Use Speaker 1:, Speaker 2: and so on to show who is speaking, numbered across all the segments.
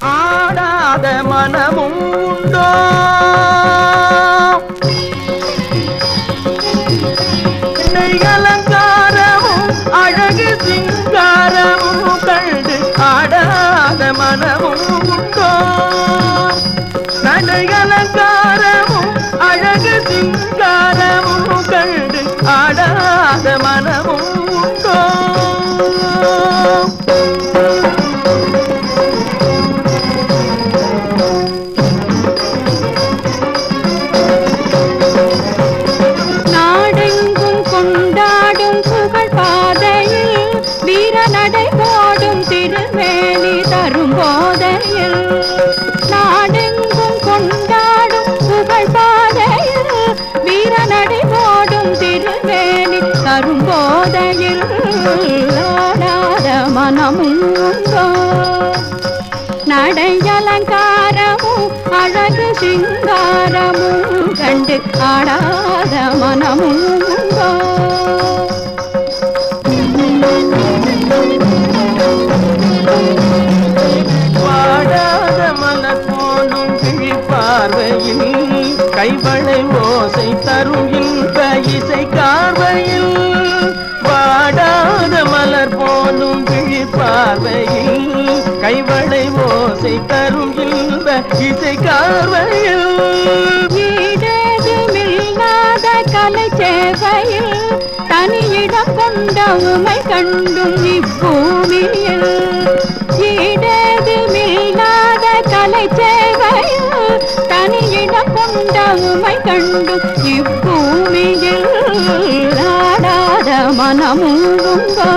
Speaker 1: ஆடாத மனமும் உண்டோ அலங்காரமும் அழகு சிங்காரமும் கண்டு ஆடாத மனமும் உண்டோ நடை அலங்காரமும் அழகு சிங்காரமும் கண்டு ஆடாத மனமும் உண்டோ
Speaker 2: நாடெங்கும் கொண்டாடும் புகழ் பாதையில் வீர நடை போடும் திருவேணி தரும் போதையில் ஆடாத மனமும் உண்டோ நடை அலங்காரமும் அழகு சிங்காரமும் கண்டு ஆடாத மனமும் உண்டோ
Speaker 1: கைவளை ஓசை தரும் இன்ப இசை கார்வையில் வாடாத மலர் போலும் விழி பார்வையில் கைவளை ஓசை தரும் இன்ப இசை கார்வையில்
Speaker 2: ஈடேதுமில்லாத கலை சேவையில் தனியிடம் கொண்ட உமை கண்டும் இப்பூமியில் ஈடேதுமில்லாத கலை சேவையில் தனியிடம் கொண்ட உமை கண்டும் இப்பூமியில் ஆடாத மனமும் உண்டோ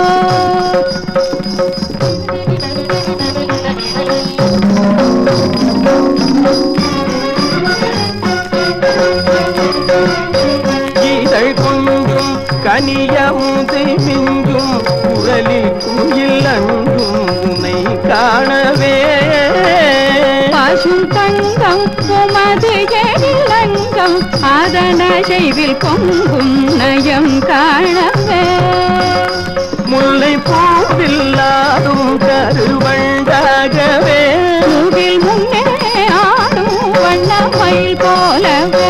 Speaker 1: இதழ் கொஞ்சும் கனியமுதை மிஞ்சும் குரலில் குயில் அன்றும் உன்னை காணவே
Speaker 2: பசும் தங்கம் உமது எழிலங்கம் அதன செய்வில் பொங்கும் நயம் காணவே
Speaker 1: முல்லை பூவில்லாதும் கருவண்டாகவே
Speaker 2: மூவில் முன்னே ஆடும் வண்ணமயில் போலவே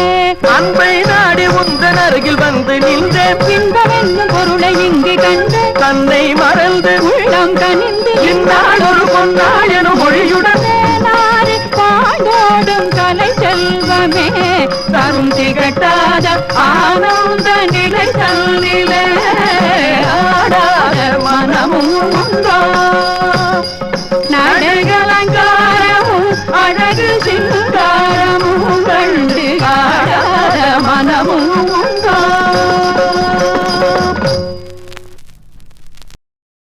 Speaker 1: அன்பை நாடி உந்தன் அருகில் வந்து நின்றேன்
Speaker 2: இன்பம் என்னும் பொருளை இங்கு கண்டு
Speaker 1: தன்னை மறந்து
Speaker 2: உள்ளம் கனிந்து
Speaker 1: இந்நாள் ஒரு பொன்னாள் எனும் மொழியுடன்
Speaker 2: பாடோடும் கலை செல்வமே தரும் திகட்டாத ஆனந்த நிலை தன்னிலே ஆடாத மனமும் உண்டோ நடை அலங்காரமும் அழகு சிங்க